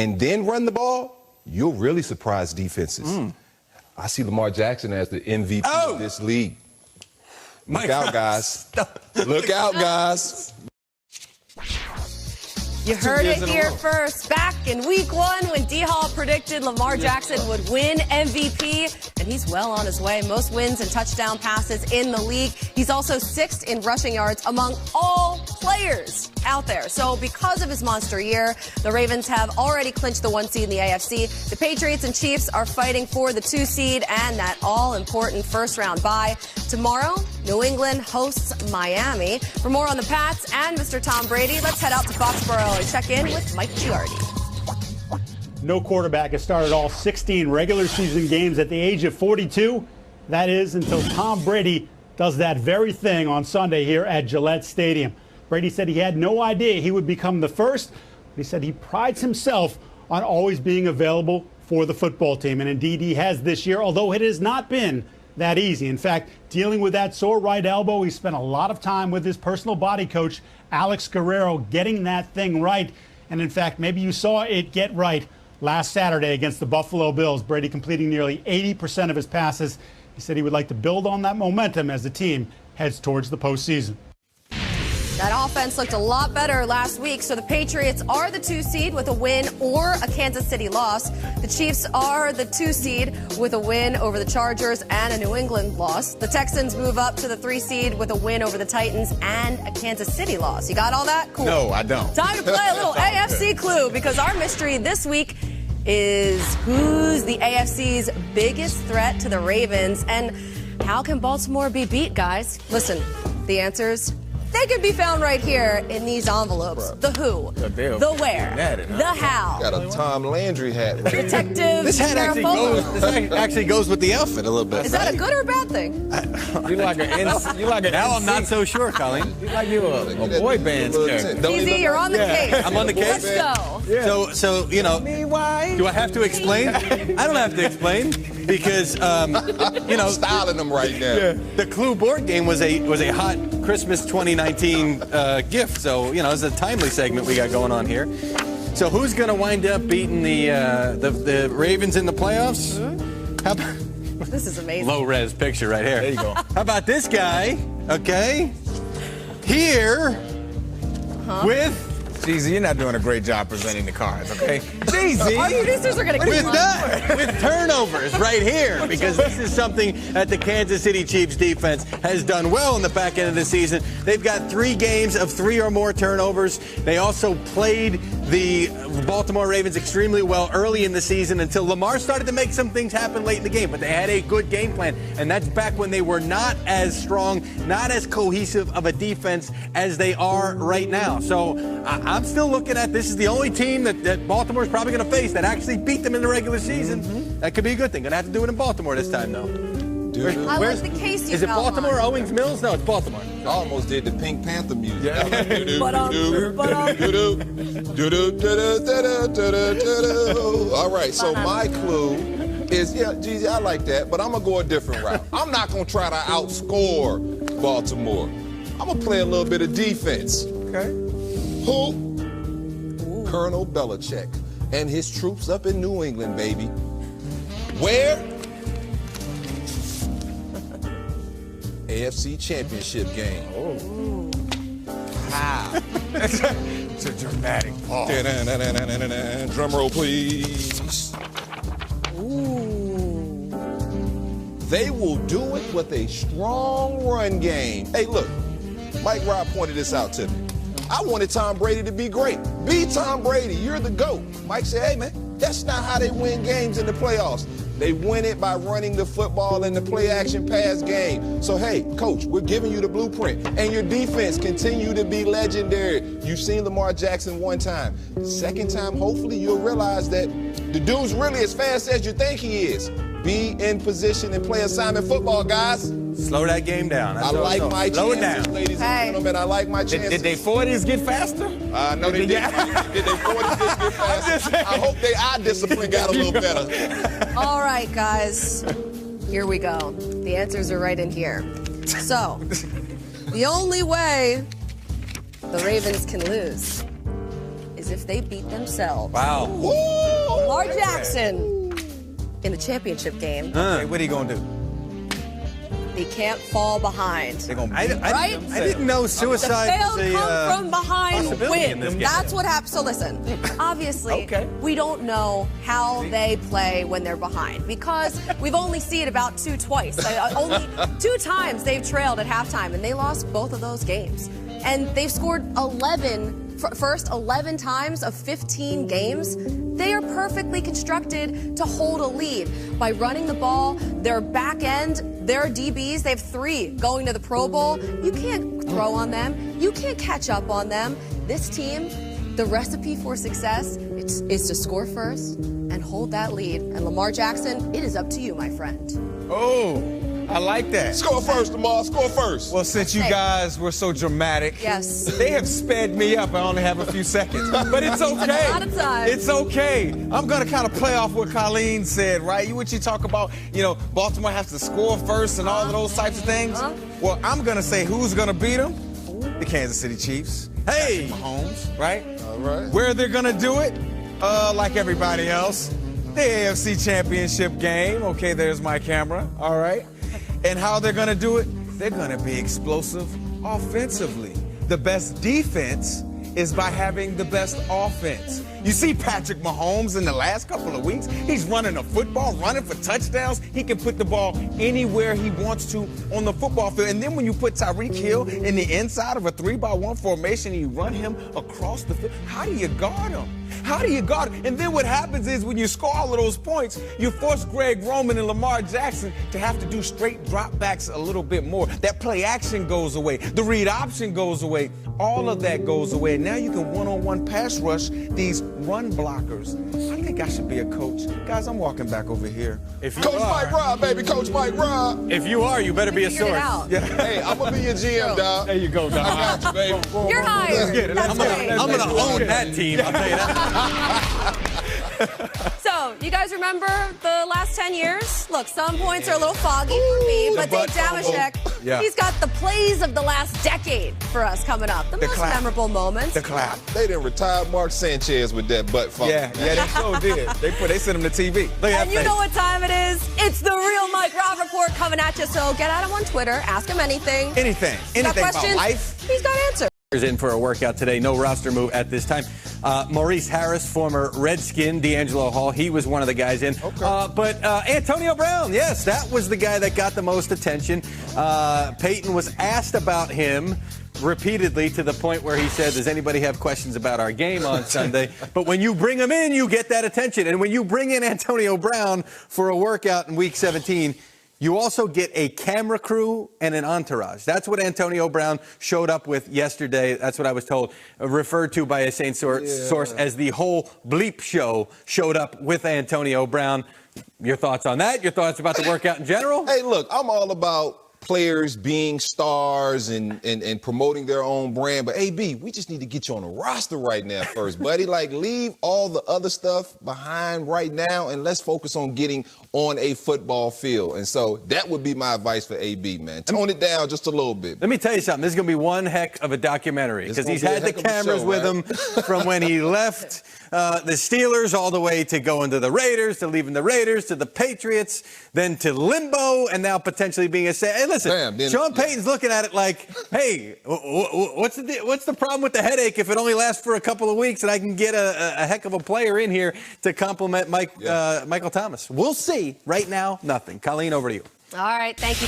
and then run the ball, you'll really surprise defenses. I see Lamar Jackson as the MVP of this league. Look out, guys. Look out, guys. You heard it here first. Back in week 1 when D. Hall predicted Lamar Jackson would win MVP, and he's well on his way. Most wins and touchdown passes in the league. He's also 6th in rushing yards among all players out there. So because of his monster year, the Ravens have already clinched the 1 seed in the AFC. The Patriots and Chiefs are fighting for the 2 seed and that all-important first-round bye. Tomorrow, New England hosts Miami. For more on the Pats and Mr. Tom Brady, let's head out to Foxborough and check in with Mike Giardi. No quarterback has started all 16 regular season games at the age of 42. That is until Tom Brady does that very thing on Sunday here at Gillette Stadium. Brady said he had no idea he would become the first, but he said he prides himself on always being available for the football team. And indeed he has this year, although it has not been that easy. In fact, dealing with that sore right elbow, he spent a lot of time with his personal body coach, Alex Guerrero, getting that thing right. And in fact, maybe you saw it get right last Saturday against the Buffalo Bills. Brady completing nearly 80% of his passes. He said he would like to build on that momentum as the team heads towards the postseason. That offense looked a lot better last week, so the Patriots are the 2 seed with a win or a Kansas City loss. The Chiefs are the 2 seed with a win over the Chargers and a New England loss. The Texans move up to the 3 seed with a win over the Titans and a Kansas City loss. You got all that? Cool. No, I don't. Time to play a little AFC clue, because our mystery this week is who's the AFC's biggest threat to the Ravens, and how can Baltimore be beat, guys? Listen, the answers, they can be found right here in these envelopes. The who, the where, the how. Got a Tom Landry hat. Right? Detective. This hat actually goes with the outfit a little bit. Is that a good or a bad thing? You like an now I'm not so sure, Colleen. You like a boy band character. Easy, you're on the case. I'm on the case. Let's go. Yeah. So you know, do I have to explain? I don't have to explain because you know, styling them right now. The Clue board game was a hot Christmas 2019 gift. So you know, it's a timely segment we got going on here. So who's going to wind up beating the Ravens in the playoffs? How about this is amazing. Low res picture right here. There you go. How about this guy? Okay, here with. Jeezy, you're not doing a great job presenting the cards, okay? Jeezy! Our producers are going to keep with turnovers right here, because this is something that the Kansas City Chiefs defense has done well in the back end of the season. They've got 3 games of 3 or more turnovers. They also played the Baltimore Ravens extremely well early in the season until Lamar started to make some things happen late in the game. But they had a good game plan, and that's back when they were not as strong, not as cohesive of a defense as they are right now. So I'm still looking at this is the only team that Baltimore is probably going to face that actually beat them in the regular season. That could be a good thing. Going to have to do it in Baltimore this time, though. I like the case you Is it Baltimore or Owings Mills? No, it's Baltimore. I almost did the Pink Panther music. All right, so my clue is, Jeezy, I like that, but I'm going to go a different route. I'm not going to try to outscore Baltimore. I'm going to play a little bit of defense. Okay. Who? Colonel Belichick and his troops up in New England, baby. Where? AFC Championship game. Oh. Wow. It's a dramatic pause. Drum roll, please. Ooh. They will do it with a strong run game. Hey, look, Mike Robb pointed this out to me. I wanted Tom Brady to be great. Be Tom Brady. You're the GOAT. Mike said, hey, man, that's not how they win games in the playoffs. They win it by running the football in the play-action pass game. So, hey, Coach, we're giving you the blueprint. And your defense continue to be legendary. You've seen Lamar Jackson one time. Second time, hopefully, you'll realize that the dude's really as fast as you think he is. Be in position and play assignment football, guys. Slow that game down. I like my chances, ladies and gentlemen. I like my chances. Did they 40s get faster? No, they didn't. Did they 40s get faster? I hope their eye discipline got a little better. All right, guys. Here we go. The answers are right in here. So, the only way the Ravens can lose is as if they beat themselves. Wow. Lamar Jackson in the championship game. Hey, what are you going to do? They can't fall behind. I didn't know The suicide failed was a come from behind possibility in win. this game. That's what happens. So listen, obviously, we don't know how they play when they're behind because we've only seen it about twice. Only 2 times they've trailed at halftime, and they lost both of those games. And they've scored 11 times of 15 games. They are perfectly constructed to hold a lead by running the ball. Their back end, their DBs, they have 3 going to the Pro Bowl. You can't throw on them. You can't catch up on them. This team, the recipe for success is to score first and hold that lead. And Lamar Jackson, it is up to you, my friend. Oh, I like that. Score first, Lamar. Score first. Well, since you guys were so dramatic, Yes. they have sped me up. I only have a few seconds, but it's okay. A lot of time. It's okay. I'm gonna kind of play off what Colleen said, right? What you talk about, Baltimore has to score first and all of those types of things. Well, I'm gonna say who's gonna beat them? The Kansas City Chiefs. Hey, Mahomes, right? All right. Where they're gonna do it? Like everybody else, the AFC Championship game. Okay, there's my camera. All right. And how they're going to do it? They're going to be explosive offensively. The best defense is by having the best offense. You see Patrick Mahomes in the last couple of weeks, he's running a football, running for touchdowns. He can put the ball anywhere he wants to on the football field. And then when you put Tyreek Hill in the inside of a 3-by-1 formation and you run him across the field, how do you guard him? How do you guard him? And then what happens is when you score all of those points, you force Greg Roman and Lamar Jackson to have to do straight dropbacks a little bit more. That play action goes away. The read option goes away. All of that goes away. And now you can one-on-one pass rush these run blockers. I think I should be a coach. Guys, I'm walking back over here. Coach Mike Robb, baby. Coach Mike Robb. If you are, you better be a Figured it source. out. Yeah. Hey, I'm going to be your GM, dog. There you go, Doc. I got you, baby. You're hired. Let's get it. That's great. I'm going to own that team, I'll tell you that. So, you guys remember the last 10 years? Look, some points are a little foggy for me, but Dave Damashek, he's got the plays of the last decade for us coming up. The most memorable moments. The clap. They didn't retire Mark Sanchez with that butt fumble. Yeah, they so did. They sent him to TV. And you know what time it is? It's the Real Mike Robb Report coming at you. So get at him on Twitter. Ask him anything. Anything Got about questions? life. He's got answers. In for a workout today. No roster move at this time. Maurice Harris, former Redskin, DeAngelo Hall, he was one of the guys in. But Antonio Brown, yes, that was the guy that got the most attention. Peyton was asked about him repeatedly to the point where he said, does anybody have questions about our game on Sunday? But when you bring him in, you get that attention. And when you bring in Antonio Brown for a workout in Week 17, you also get a camera crew and an entourage. That's what Antonio Brown showed up with yesterday. That's what I was told, referred to by a Saint source as the whole bleep show showed up with Antonio Brown. Your thoughts on that? Your thoughts about the workout in general? Hey, look, I'm all about players being stars and promoting their own brand. But, AB, we just need to get you on the roster right now first, buddy. Like, leave all the other stuff behind right now, and let's focus on getting on a football field. And so that would be my advice for AB, man. Tone it down just a little bit. Let me tell you something. This is going to be one heck of a documentary because he's had the cameras with him from when he left the Steelers all the way to going to the Raiders, to leaving the Raiders, to the Patriots, then to limbo, and now potentially being a... Hey, listen, Sean Payton's looking at it like, hey, what's the problem with the headache if it only lasts for a couple of weeks and I can get a heck of a player in here to complement Michael Thomas? We'll see. Right now, nothing. Colleen, over to you. All right, thank you.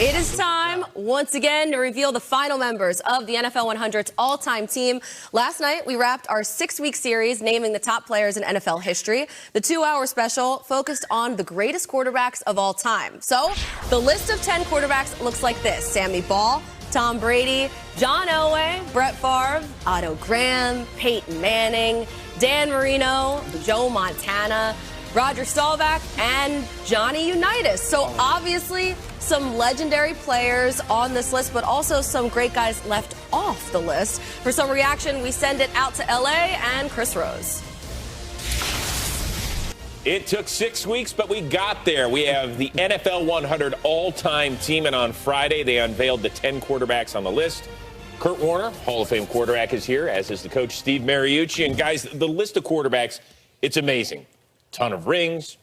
It is time, once again, to reveal the final members of the NFL 100's all-time team. Last night, we wrapped our 6-week series naming the top players in NFL history. The 2-hour special focused on the greatest quarterbacks of all time. So, the list of 10 quarterbacks looks like this. Sammy Baugh, Tom Brady, John Elway, Brett Favre, Otto Graham, Peyton Manning, Dan Marino, Joe Montana, Roger Staubach, and Johnny Unitas. So obviously some legendary players on this list, but also some great guys left off the list. For some reaction, we send it out to LA and Chris Rose. It took 6 weeks, but we got there. We have the NFL 100 all-time team, and on Friday they unveiled the 10 quarterbacks on the list. Kurt Warner, Hall of Fame quarterback, is here, as is the coach Steve Mariucci. And guys, the list of quarterbacks, it's amazing. Ton of rings,